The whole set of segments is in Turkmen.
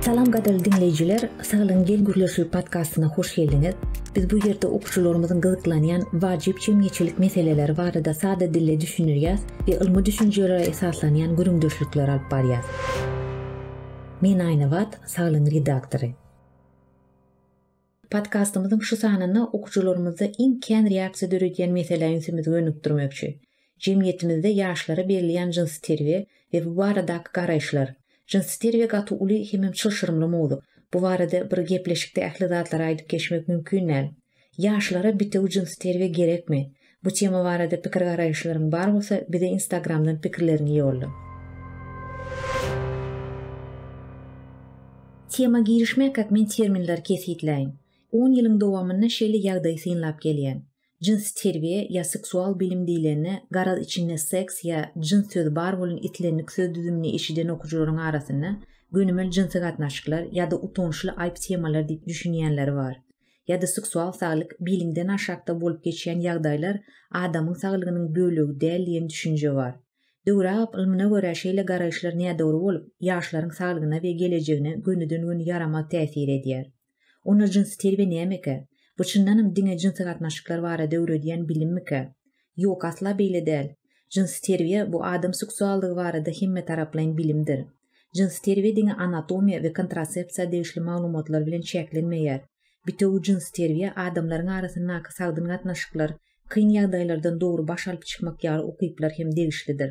Salam gadal dinleyiciler, Sağlığın Gel Gürleşi podcastına hoş geldiniz. Biz bu yerde okuçularımızın gızıklanyan vacip cemiyetçilik meseleleri barada sade dille düşünürüz ve ilmi düşüncelere esaslanan görümdöşlükler alıp barıyız. Men Aynavat, Sağlığın redaktörü. Podcastımızın şu sanını okuçularımızda imkan reaksiya dörüyen meselelerini önüktürmökçü. Cemiyetimizde yaşlara berilen cins terbiye ve bu baradaki garayışlar. Cins terbiye gatı uli hemem çılşırımlı modu. Bu barada bir gepleşikde ähli zatlara aydıp geçmek mümkün näl. Yaşlara bitew cins terbiye gerekmi? Bu tema barada pikir garayışlarım bar bolsa bize Instagramdan pikirlerini yolla. Tema girişmek men terminler kesitleyin. 10 yılın dowamında şeýle ýagdaý synlap gelýän. Cins terbiye ya seksual bilim diýilende garaz içinde seks ya cins sözi bar bolan itlenlik söz düzümini işiden okujuların arasynda gönümel cinsy gatnaşyklar ya da utançly aýp temalar diýip düşünýänler bar. Ya da seksual saglyk bilimden aşakda bolup geçýän ýagdaýlar adamyň saglygynyň bölegi däl diýen düşünje bar. Döwrap ilmine görä şeýle garaýşlar nädöwri bolup ýaşlaryň saglygyna we gelejegine gönüden gün ýarama täsir edýär. Ona cins terbiye nämeke? Bu çyndanam diňe cinsy gatnaşyklar barada öwrediýän bilinmike? Ýok, asla beýle däl. Cins terbiye bu adam seksuallygy barada hemme taraplaýan bilimdir. Cins terbiye diňe anatomiya we kontrasepsiýa degişli maglumatlar bilen çeklenmeýär. Bitew cins terbiye adamlaryň arasyndaky sagdyn gatnaşyklar, kyn ýagdaýlardan dogry baş alyp çykmak ýaly okyplar hem degişlidir.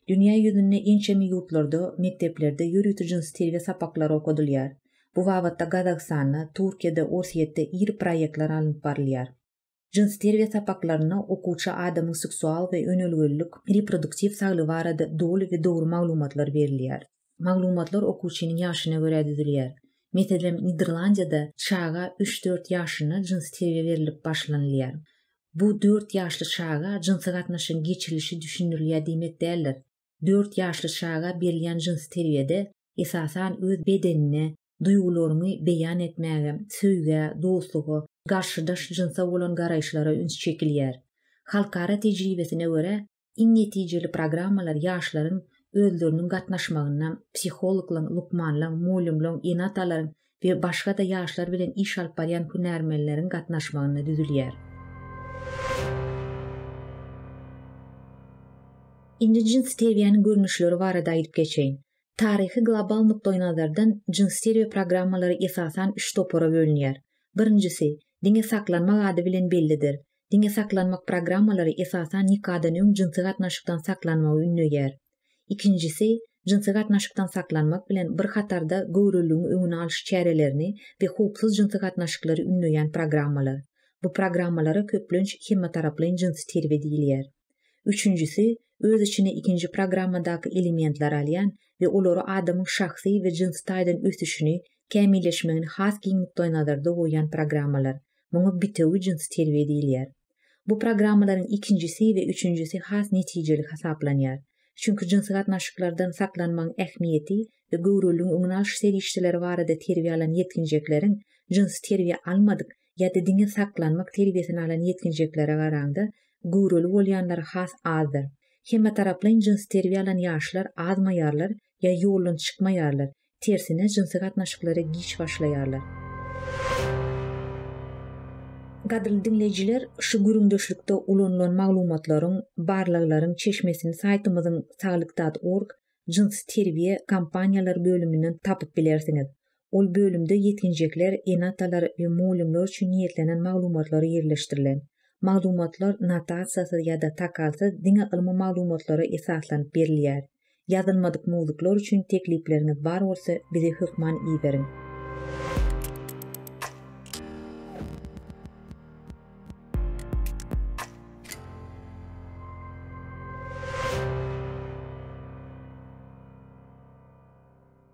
Dünýä ýüzünde ençemi ýurtlarda, mekteplerde ýürütü cins terbiye sapaklary okudylýar. Bu wagtda Kazakstanda, Türkiýede, Orsiýetde iri proýektler alınıp barylýar. Cins terbiye sapaklaryna okuwçy adamyň seksual we önelgüllik, reproduktiv saglygy barada doly we dogry maglumatlar berilýär. Maglumatlar okuwçynyň ýaşyna görä düzülýär. Meselem Niderlandiýada çaga 3-4 ýaşyna cins terbiye berilip başlanylýar. Bu 4 ýaşly çaga cinsy gatnaşyň geçirilişi düşünülýär diýmek däldir. 4 ýaşly çaga berilýän cins terbiyede esasan öz bedenine, duýgularyny beýan etmäge, söýge, dostlugy, garşydaş cinsa bolan garaýşlara üns çekilýär. Halkara tejribesine görä, iň netijeli programmalar ýaşlaryň özleriniň gatnaşmagyna, psihologlaryň, lukmanlaryň, mulimlaryň, enatalaryň we başga da ýaşlar bilen iş alyp barýan hünärmenleriň gatnaşmagyna düzülýär. Indi cins terbiýanyň görnüşleri barada aýdyp geçeýin. Tarihi global nukdaý nazardan cins terbiýe programmalary esasan 3 topara bölünýär. Birincisi, diňe saklanmak ady bilen bellidir. Diňe saklanmak programmalary esasan nikadan öň cinsy gatnaşykdan saklanmagy ünleýär. Ikincisi, cinsy gatnaşykdan saklanmak bilen bir hatarda göwrüligiň öňüne alyş çärelerini we huksyz cinsy gatnaşyklary ünleýän programmalar. Bu programmalara köplenç hemme taraplaýan cins terbiýe diýilýär. Üçüncüsi, öz içine ikinci programmadaky elementler alýan we olary adamyň şahsy we cins taýdan ösüşini, kämilleşmegini has giň nukdaý nazarda goýan programmalar. Muňa bitew cins terbiýe diýilýär. Bu programmalaryň ikincisi we üçüncüsi has netijeli hasaplanýar. Çünki cins gatnaşyklardan saklanmagyň ähmiýeti we göwrüligiň öňüne alyş serişçileri barada terbiýe alan ýetkinjeklerin cins terbiýe almadyk ýa-da diňe saklanmak terbiýesini alan ýetkinjeklere garaňda göwrüli bolýanlar has azdyr. Hemme taraplaýan cins terbiýe alan ýaşlar azmaýarlar ýa ýoldan çykmaýarlar. Tersine cinsy gatnaşyklary giç başlaýarlar. Gadryly dinleyijiler, şu görümdöşlükde ulanylan maglumatlaryň, barlyklaryň çeşmesini saýtymyzyň saglyk.org cins terbiýe kampaniýalar bölüminden tapyp bilersiňiz. Ol bölümde ýetkinjekler, enatalar we mulimler üçin niýetlenen maglumatlary ýerleşdirilen. Maglumatlar notasiýasy ýa-da takalsy diňe ilmi maglumatlara esaslanyp berilýär. Ýazylmadyk mowzuklar üçin teklipleriniz bar bolsa bize hökman iýberin.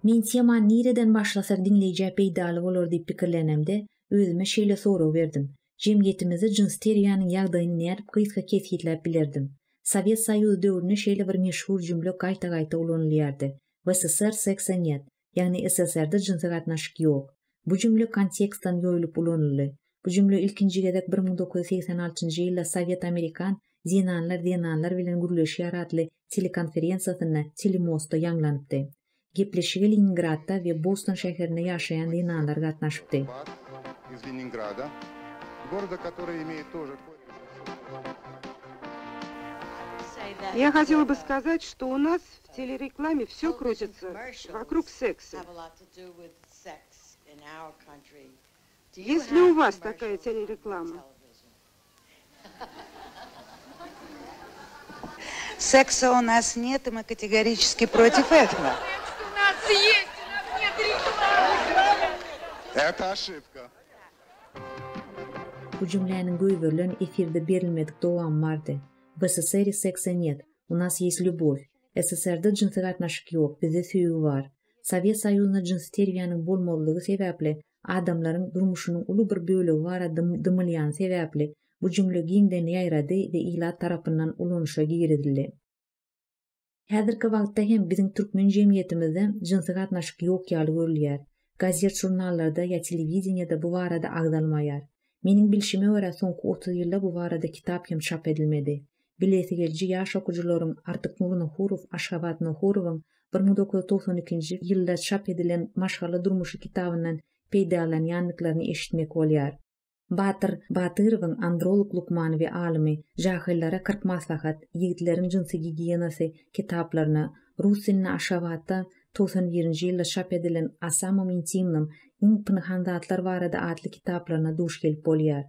Men tema nireden başlasak dinleýijä peýdaly bolar diýip pikirlenemde özüme şeýle soraw berdim. Cemiyetimizi cins terbiýanyň ýagdaýyny nädip gysga kesgitlep bilerdim. Sowet Soýuzy döwründe şeýle bir meşhur jümle gaýta-gaýta ulanylýardy. SSR seksa net, ýagny SSR'de cinsy gatnaşyk ýok. Bu jümle kontekstdan ýoýulyp ulanyldy. Bu jümle ilkinji gezek 1986-njy ýylda Sowet Amerikan Zenanlar bilen gürleşýär adly telekonferensiýasyna Telemosta ýanglanypdy. Gepleşige Leningradda ve Boston şäherinde ýaşaýan dinalar gatnaşypdy. Из Ленинграда, города, который имеет тоже... Я хотела бы сказать, что у нас в телерекламе все крутится вокруг секса. Есть ли у вас такая телереклама? Секса у нас нет, и мы категорически против этого. У нас есть, у нас нет рекламы. Это ошибка. Bu cümlenin göýberlen efirde berilmedik dowam bardy. В СССР секса нет, у нас есть любовь. СССР'da jinsy gatnaşyk ýok, bizde süýgi bar. Sowet Soýuzyna jinsy terbiýanyň bolmalygy sebäpli adamlaryň durmuşynyň uly bir bölegi bara dymylýan sebäpli bu cümle giňden ýaýrady we ilat tarapyndan ulanışa giridildi. Häzirki wagtda hem biziň türkmen jemgyýetimizde jinsy gatnaşyk ýok ýaly görülýär. Gazet jurnallarda ýa telewizionyada bu barada agdalmaýar. Meniň bilişime görä soňky 30 ýylda bu barada kitap hem çap edilmedi. Bilesi gelji ýaş okuwjylaryň Artyk Nurunahurov, Aşgabat Nahurowyň 1992-nji ýylda çap edilen Maşgaly durmuşy kitabyndan peýdalanýanlyklaryny eşitmek bolýar. Batyrowyň Androlog Lukman we alimy jahillara 40 maslahat, ýigitleriň jinsy gigiyenasy kitaplaryny rus diline Aşgabatda 91-nji ýylda çap edilen Asamym intimnym iň pynhan zatlar barada adly kitaplaryna duş gelip bolýar.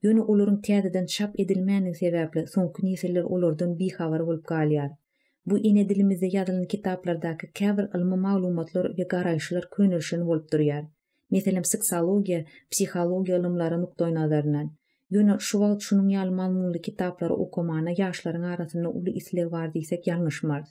Ýöne olaryň täzeden çap edilmäni sebäpli soňky nesiller olardan bihabar bolup galýar. Bu ine dilimizde ýazylan kitaplardaky käbir ilmi maglumatlar we garaýşlar könülşen bolup durýar. Meselem seksologiýa, psihologiýa ilmlary nukdaý nazaryndan. Ýöne şu wagt şunyň ýaly mazmunly kitaplary okumana ýaşlaryň arasynda uly isleg bar diýsek ýalňyşmaz.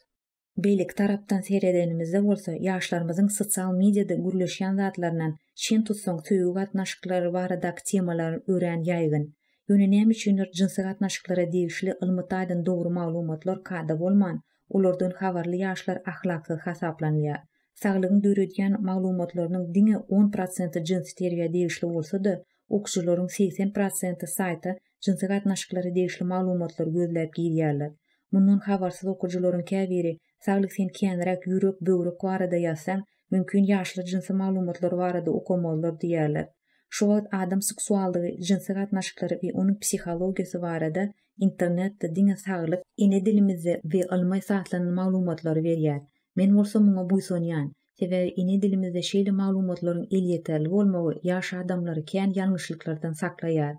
Beýlik tarapdan seredenimizde bolsa ýaşlarymyzyň sosial mediada gürleşýän zatlarynyň şen tutsaň söýgü gatnaşyklary baradaky temalaryny öwren ýaýgyn. Ýöne näme üçindir jinsy gatnaşyklara degişli ilmi taýdan dogry maglumatlar kada bolman, olardan habarly ýaşlar ahlaksyz hasaplanýar. Saglygyň döredýän maglumatlarynyň diňe 10% jinsy terbiýe degişli bolsa-da, okuwçylaryň 80% saýta jinsy gatnaşyklara degişli maglumatlar gözläp girýärler. Mundan habarsyz okuwçylaryň käbiri saglyk sen kenrek ýürek böwrek barada ýazsaň, mümkin ýaşlar jinsy maglumatlar barada okamalylar diýerler. Şu wagt adam seksuallygy, jinsy gatnaşyklary we onuň psihologiýasy barada internetde diňe saglyk ine dilimizde we ilmi sahlanan maglumatlary berýär. Men bolsa muňa buýsanýan, sebäbi ine dilimizde şeýle maglumatlaryň el ýeterli bolmagy ýaş adamlary kän ýalňyşlyklardan saklaýar.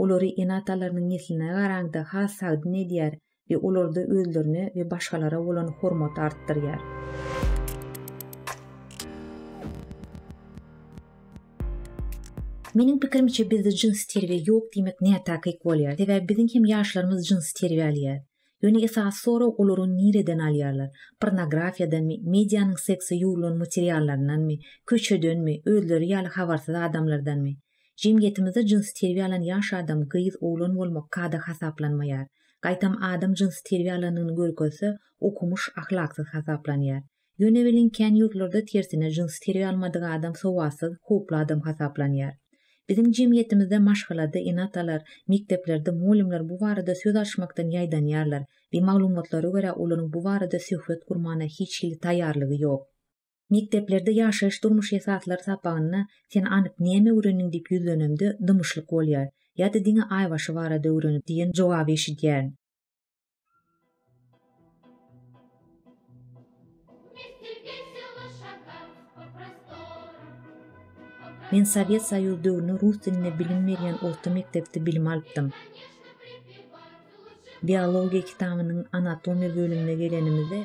Olary enatalarynyň nesline garaňda has sagdyn edýär we olarda özlerini we başgalara bolan hormat artdyrýar. Mening pikirimçe bizde jinsy terbiýe ýok diýmek nätakyk bolýar. Sebäbi biziň hem ýaşlarymyz jinsy terbiýe alýar. Ýöne esas soru olaryň nireden alýarlar? Pornografiýadanmy, medianyň seksi ýuwulan materiallaryndanmy, köçedenmi, özleri ýaly habarsyz adamlardanmy? Jemgyýetimizde jinsy terbiýe alan ýaş adam gyýyz oglan bolmak kada hasaplanmaýar. Gaýtam adam jinsy terbiýe alanyny görkese okumuş ahlaksyz hasaplanýar. Ýöne bilen kän ýurtlarda tersine jinsy terbiýe almadygy adam sowasyz, hoply adam hasaplanýar. Bizim jemgyýetimizde maşgalada enatalar, mekteplerde muallimler bu barada söz açmakdan ýaýdanýarlar we maglumatlary görä olaryň bu barada söhbet gurmana hiç hili taýýarlygy ýok. Mekteplerde ýaşaýyş durmuş esatlary sapagyna sen anyp näme öwreniň diýip ýüzlenemde dymyşlyk bolýar. Ýa-da diňe aýbaşy barada öwrenip diýen jogap eşidýär. Men Sowet Soýuzy döwründe rus diline bilim berýän orta mektepde bilim alypdym. Biologiýa kitabynyň anatomiýa bölümine gelenimizde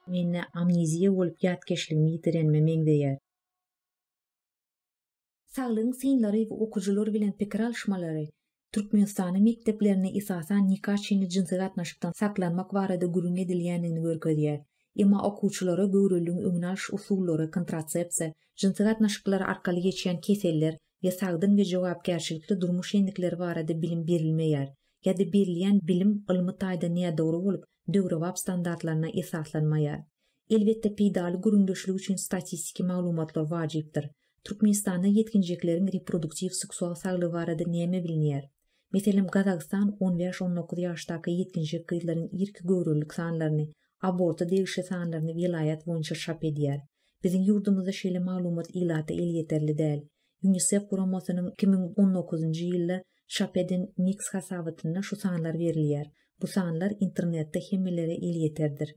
menne amneziýa bolup ýatkeşligimi ýitirenme meňdeýär. Saglygyň synlary we okuwjylar bilen pikir alşmalary Türkmenistanyň mekteplerine esasan nikah çyny jinsy gatnaşykdan saklanmak barada gürüň edilýänini görkezýär. Emma okuwçylara göwrüliň öňüne alş usullary, kontrasepsiýa, jinsy gatnaşyklary arkaly geçýän keseller we sagdyn we jogapkärçilikli durmuş endikleri barada bilim berilmeýär. Ýa-da berilýän bilim ilmi taýda nädogry bolup, döwrewap standartlaryna esaslanmaýar. Elbetde peýdaly gürüňdeşlik üçin statistiki maglumatlar wajypdyr. Türkmenistanda ýetkinjikleriň reproduktiw seksual saglygy barada näme bilinýär? Meselem Kazakistan 15-19 ýaşdaky ýetginjek gyzlaryň ilk görüllük sanlaryny, aborta degişli sanlaryny vilayat boýunça şap edýär. Biziň ýurdumyzda şeýle maglumat ilaty el ýeterli däl. UNICEF guramasanyň 2019-njy ýylda şap eden Nix hasabatyna şu sanlar berilýär. Bu sanlar internetde hemmelere el ýeterdir.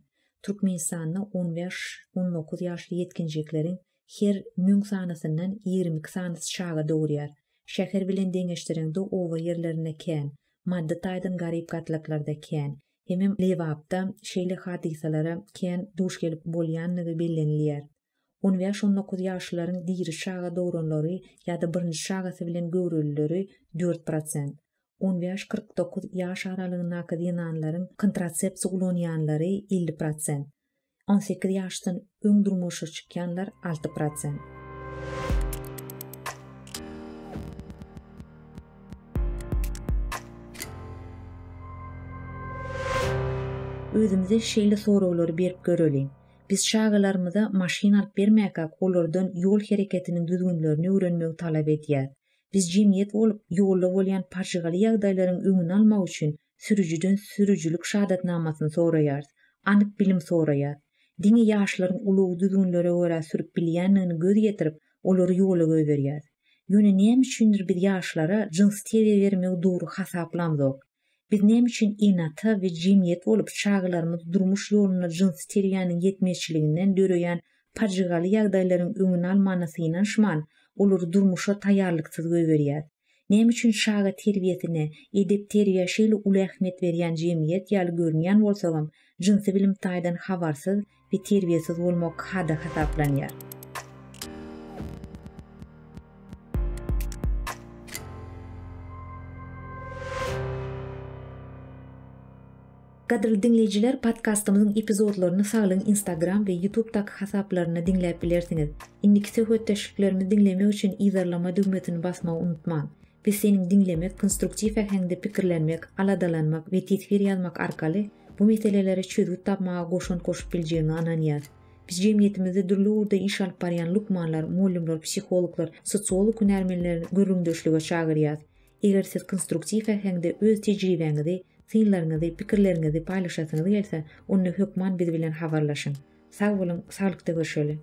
Türkmenistanda 15-19 ýaşly ýetginjekleriň her 1000 sanysyndan 22 sanysy şaga dogurýar. Şäher bilen deňeşdirende owa ýerlerine kän, madda taýdan garyp gatlaklarda kän. Hemem Lewapda şeýle hadisalara kän duş gelip bolýanlygy bellenilýär. 15-19 ýaşlaryň diri şaga dogranlary ýa-da birinji şagasy bilen görüldüleri 4%. 15-49 ýaş aralygyna akademiýalaryň kontrasepsiýa ulanýanlary 50%. 18 ýaşdan öň durmuşa çykýanlar 6%. Özümüze şeýle soraglary berip görelim. Biz şagalarymyza maşina alyp bermäkak olardan ýol hereketiniň düzgünlerini öwrenmek talap edýär. Biz jemgyýet bolup ýolda bolýan parçaly ýagdaýlaryň öňüni almak üçin sürüjüden sürüjülük şahatnamasyny soraýar, anyk bilim soraýar. Diňe ýaşlaryň ulugy düzgünlere görä sürüp bilýänligini göz getirip olary ýola göberýär. Ýöne näme üçindir biz ýaşlara jyns terbiýe bermek dogry hasaplamyk? Biz näme üçin inata we jemgyýet bolup şagalarymyz durmuş ýoluna jyns terbiýäniň ýetmeççiliginden döreýän parçaly ýagdaýlaryň öňüni almanyny inanşman, olary durmuşa taýýarlyksyz göberýär. Näme üçin şaga terbiýesine, edep terbiýe şeýle uly ähmiýet berýän jemgyýet ýaly görünýän bolsagam, jynsy bilim taýdan habarsyz we terbiýesiz bolmak hada hasaplanýar. Gadrly dinleyijiler, podcastymyzyň epizodlaryny Saglyň Instagram we YouTube'daky hasaplaryna dinläp bilersiňiz. Indiki söhbetdeşiklerimizi dinlemek üçin izarlama düğmetini basmagy unutmaň. Biz seniň dinlemek, konstruktiv ähengde pikirlenmek, aladalanmak we tetwir ýazmak arkaly bu meselelere çözgüt tapmaga goşun koşup biljegiňi ananýar. Biz jemgyýetimizde dürli urda iş alyp barýan lukmanlar, muallimler, psikologlar, sosiolog hünärmenlerini görüňdeşlige çagyrýar. Eger siz konstruktiv ähengde öz tejribeňizi, fiýillaryňyzy, pikirleriňizi paýlaşasyňyz gelse, ony hökman biz bilen habarlaşyň. Sag bolun, saglykda görüşeli.